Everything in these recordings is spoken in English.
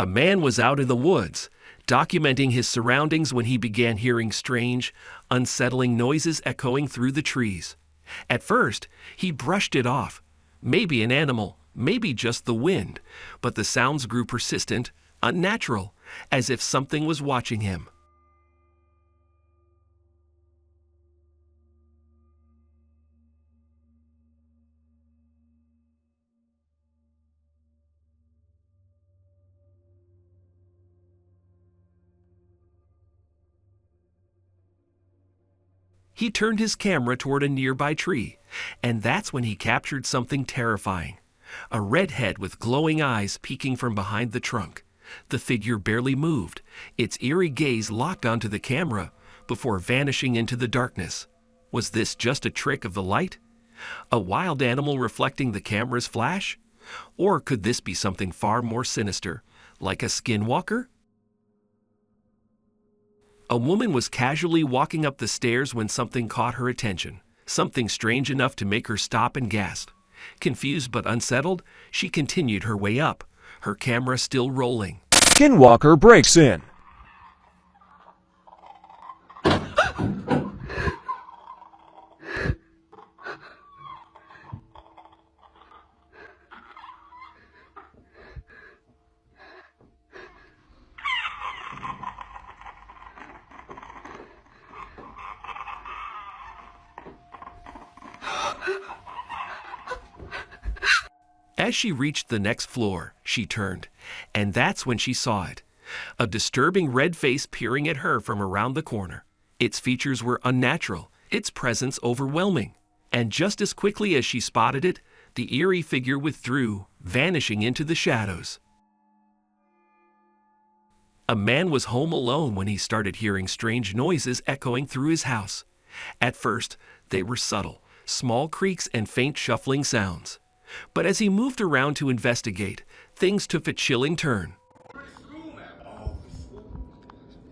A man was out in the woods, documenting his surroundings when he began hearing strange, unsettling noises echoing through the trees. At first, he brushed it off. Maybe an animal, maybe just the wind, but the sounds grew persistent, unnatural, as if something was watching him. He turned his camera toward a nearby tree, and that's when he captured something terrifying. A redhead with glowing eyes peeking from behind the trunk. The figure barely moved, its eerie gaze locked onto the camera before vanishing into the darkness. Was this just a trick of the light? A wild animal reflecting the camera's flash? Or could this be something far more sinister, like a skinwalker? A woman was casually walking up the stairs when something caught her attention, something strange enough to make her stop and gasp. Confused but unsettled, she continued her way up, her camera still rolling. Skinwalker breaks in. As she reached the next floor, she turned, and that's when she saw it. A disturbing red face peering at her from around the corner. Its features were unnatural, its presence overwhelming. And just as quickly as she spotted it, the eerie figure withdrew, vanishing into the shadows. A man was home alone when he started hearing strange noises echoing through his house. At first, they were subtle, small creaks and faint shuffling sounds. But as he moved around to investigate, things took a chilling turn.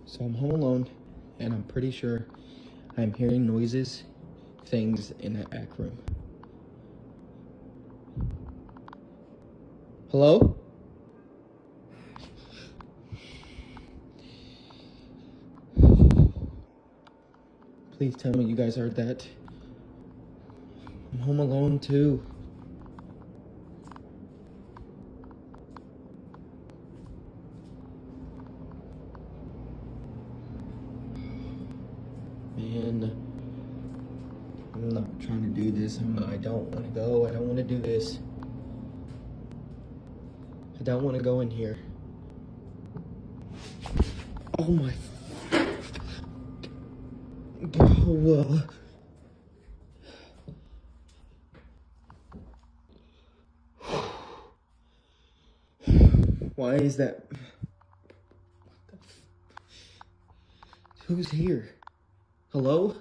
So I'm home alone, and I'm pretty sure I'm hearing noises, things in that back room. Hello? Please tell me you guys heard that. I'm home alone too. Man, I'm not trying to do this. I don't want to go. I don't want to do this. I don't want to go in here. Oh my. Bro. Why is that? Who's here? Hello?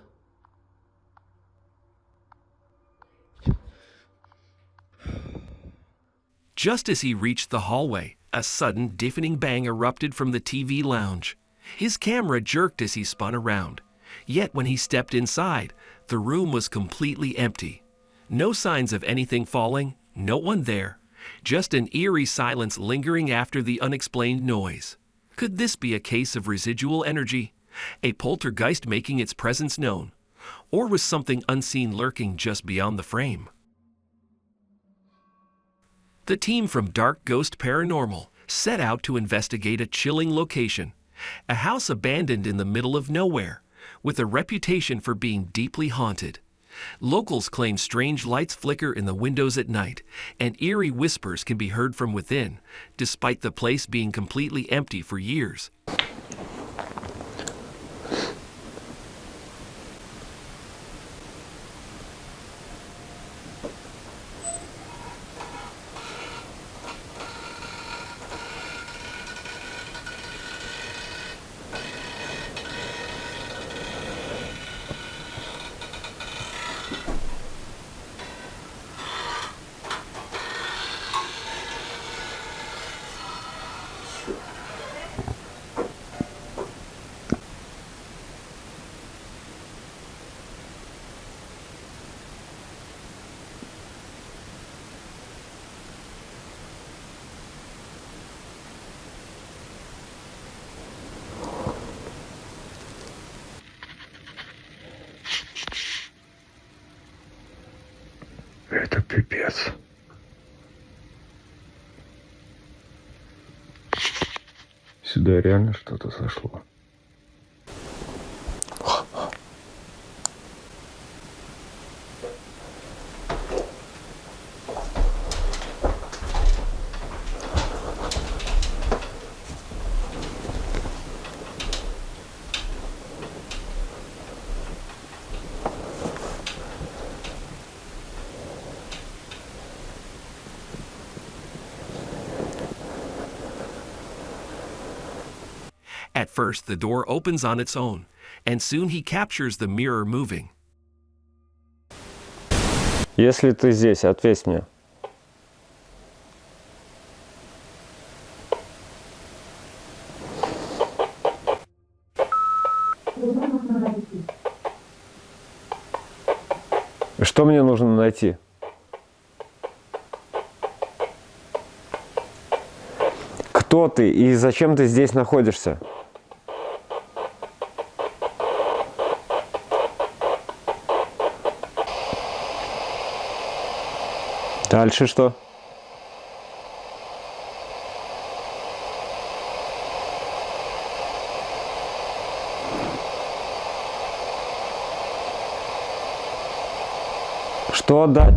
Just as he reached the hallway, a sudden, deafening bang erupted from the TV lounge. His camera jerked as he spun around. Yet when he stepped inside, the room was completely empty. No signs of anything falling, no one there. Just an eerie silence lingering after the unexplained noise. Could this be a case of residual energy? A poltergeist making its presence known? Or was something unseen lurking just beyond the frame? The team from Dark Ghost Paranormal set out to investigate a chilling location, a house abandoned in the middle of nowhere, with a reputation for being deeply haunted. Locals claim strange lights flicker in the windows at night, and eerie whispers can be heard from within, despite the place being completely empty for years. Сюда реально что-то сошло. At first, the door opens on its own, and soon he captures the mirror moving. Если ты здесь, ответь мне. Что мне нужно найти? Кто ты и зачем ты здесь находишься? Дальше что? Что дальше?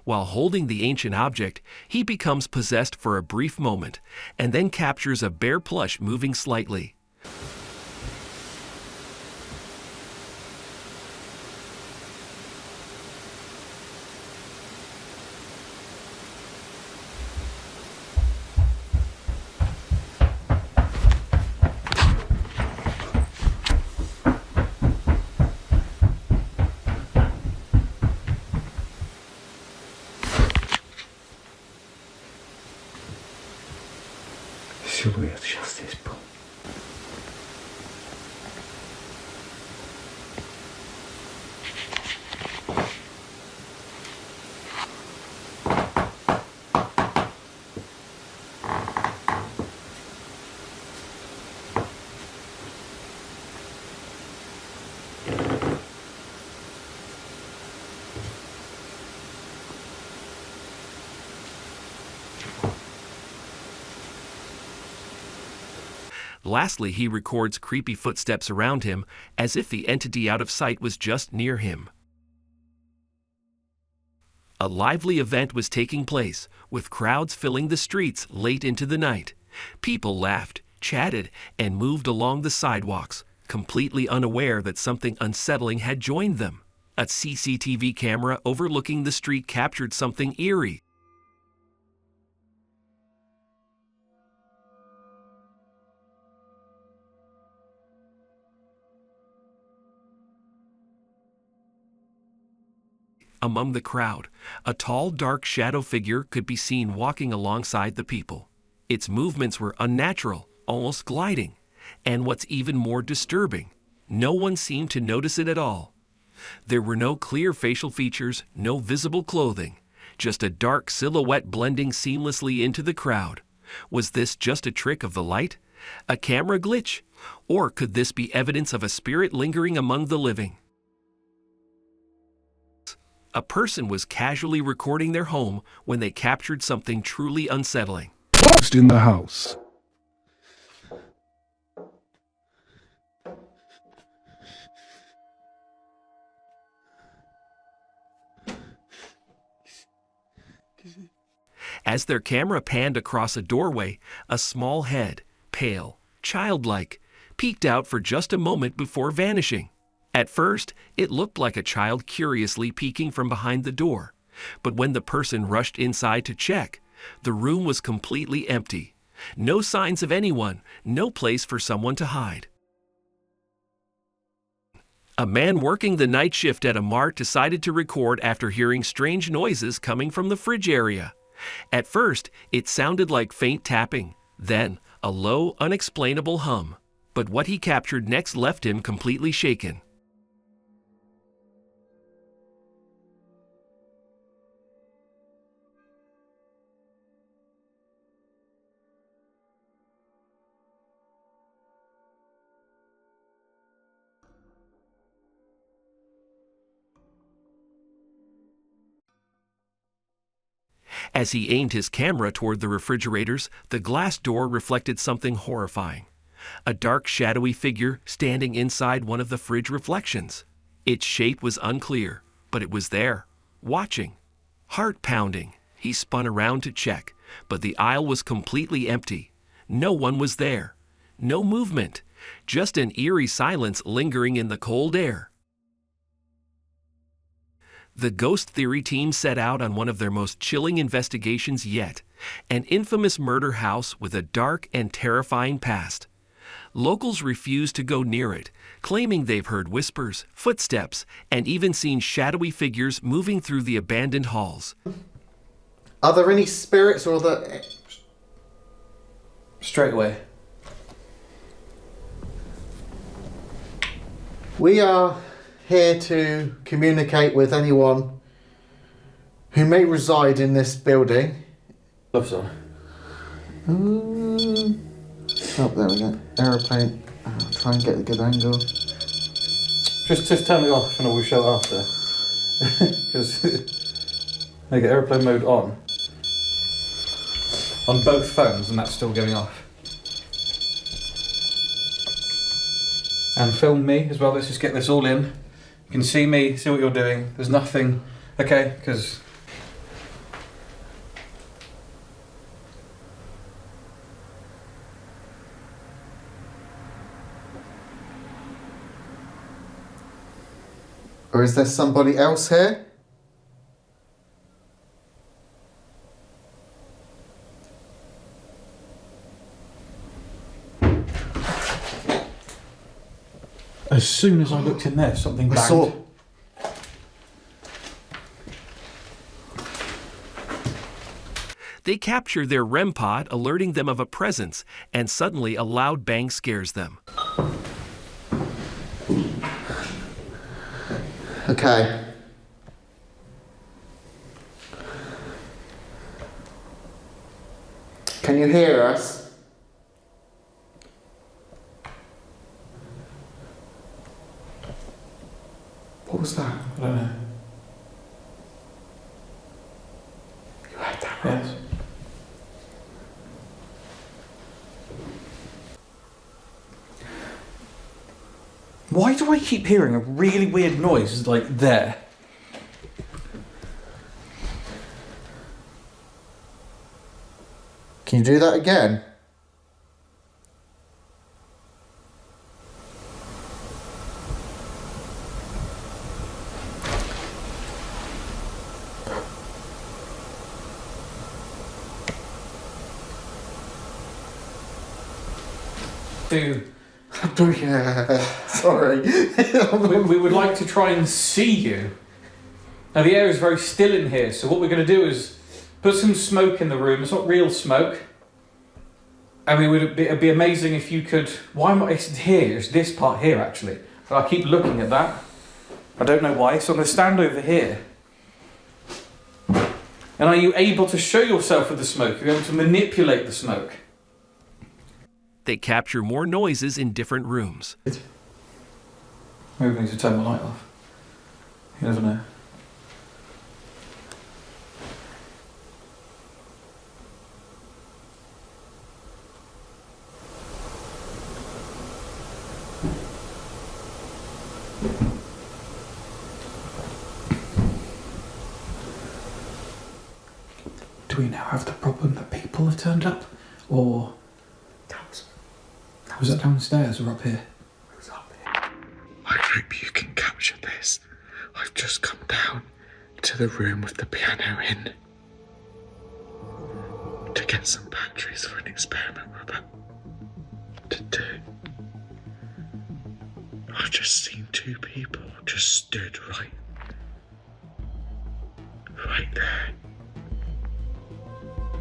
While holding the ancient object, he becomes possessed for a brief moment, and then captures a bear plush moving slightly. Силуэт сейчас здесь был. Lastly, he records creepy footsteps around him, as if the entity out of sight was just near him. A lively event was taking place, with crowds filling the streets late into the night. People laughed, chatted, and moved along the sidewalks, completely unaware that something unsettling had joined them. A CCTV camera overlooking the street captured something eerie. Among the crowd, a tall, dark shadow figure could be seen walking alongside the people. Its movements were unnatural, almost gliding. And what's even more disturbing, no one seemed to notice it at all. There were no clear facial features, no visible clothing, just a dark silhouette blending seamlessly into the crowd. Was this just a trick of the light? A camera glitch? Or could this be evidence of a spirit lingering among the living? A person was casually recording their home when they captured something truly unsettling. Ghost in the house. As their camera panned across a doorway, a small head, pale, childlike, peeked out for just a moment before vanishing. At first, it looked like a child curiously peeking from behind the door, but when the person rushed inside to check, the room was completely empty. No signs of anyone, no place for someone to hide. A man working the night shift at a mart decided to record after hearing strange noises coming from the fridge area. At first, it sounded like faint tapping, then a low, unexplainable hum. But what he captured next left him completely shaken. As he aimed his camera toward the refrigerators, the glass door reflected something horrifying. A dark, shadowy figure standing inside one of the fridge reflections. Its shape was unclear, but it was there, watching. Heart pounding, he spun around to check, but the aisle was completely empty. No one was there. No movement, just an eerie silence lingering in the cold air. The ghost theory team set out on one of their most chilling investigations yet, an infamous murder house with a dark and terrifying past. Locals refuse to go near it, claiming they've heard whispers, footsteps, and even seen shadowy figures moving through the abandoned halls. Are there any spirits or other... Straight away. We are here to communicate with anyone who may reside in this building. Love song. Oh, there we go. Aeroplane. I'll try and get a good angle. Just turn it off and I will show it after. Because make aeroplane mode on both phones and that's still going off. And film me as well. Let's just get this all in. You can see me, see what you're doing. There's nothing. Okay, because Or is there somebody else here? as soon as I looked in there, something I banged. saw. They capture their REM pod, alerting them of a presence, and suddenly a loud bang scares them. Okay. Can you hear us? What was that? I don't know. You heard that, right? Yes. Why do I keep hearing a really weird noise like there? Can you do that again? Yeah, sorry. We would like to try and see you. Now the air is very still in here, so what we're going to do is put some smoke in the room. It's not real smoke. I mean, it'd be amazing if you could... Why am I... It's here, it's this part here actually. But I keep looking at that. I don't know why, so I'm going to stand over here. And are you able to show yourself with the smoke? Are you able to manipulate the smoke? They capture more noises in different rooms. Maybe we need to turn the light off. You never know. Do we now have the problem that people have turned up? Or... Was that downstairs or up here? It was up here. I hope you can capture this. I've just come down to the room with the piano in to get get some batteries for an experiment we're about to do. I've just seen two people just stood right there.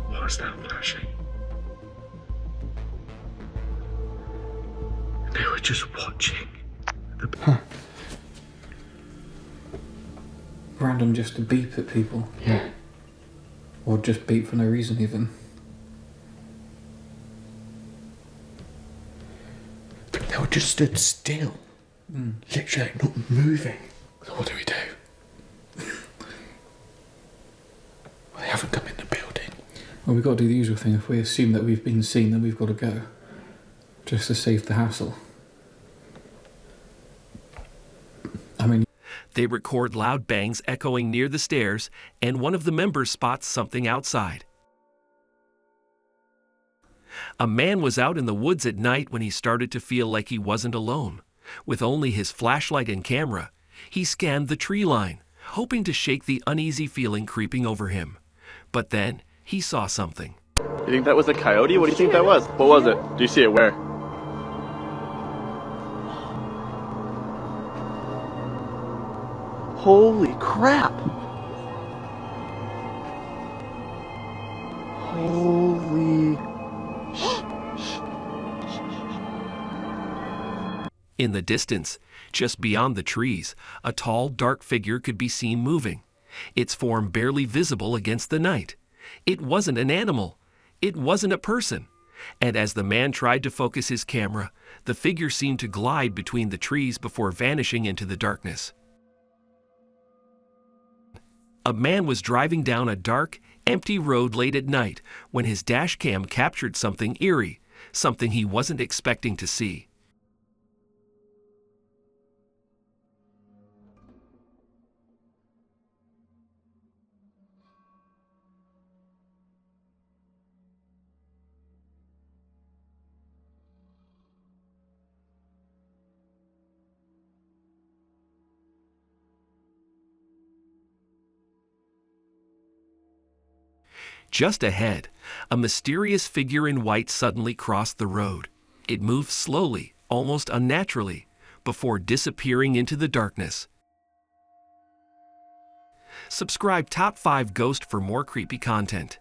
What was that flashing? They were just watching. Random just to beep at people. Yeah. Or just beep for no reason even. They were just stood still. Literally not moving. So what do we do? Well, they haven't come in the building. Well, we've got to do the usual thing. If we assume that we've been seen, then we've got to go. Just to save the hassle. I mean... They record loud bangs echoing near the stairs, and one of the members spots something outside. A man was out in the woods at night when he started to feel like he wasn't alone. With only his flashlight and camera, he scanned the tree line, hoping to shake the uneasy feeling creeping over him. But then he saw something. You think that was a coyote? What do you think that was? What was it? Do you see it where? Holy crap! Holy... In the distance, just beyond the trees, a tall, dark figure could be seen moving, its form barely visible against the night. It wasn't an animal. It wasn't a person. And as the man tried to focus his camera, the figure seemed to glide between the trees before vanishing into the darkness. A man was driving down a dark, empty road late at night when his dash cam captured something eerie, something he wasn't expecting to see. Just ahead, a mysterious figure in white suddenly crossed the road. It moved slowly, almost unnaturally, before disappearing into the darkness. Subscribe Top 5 Ghost for more creepy content.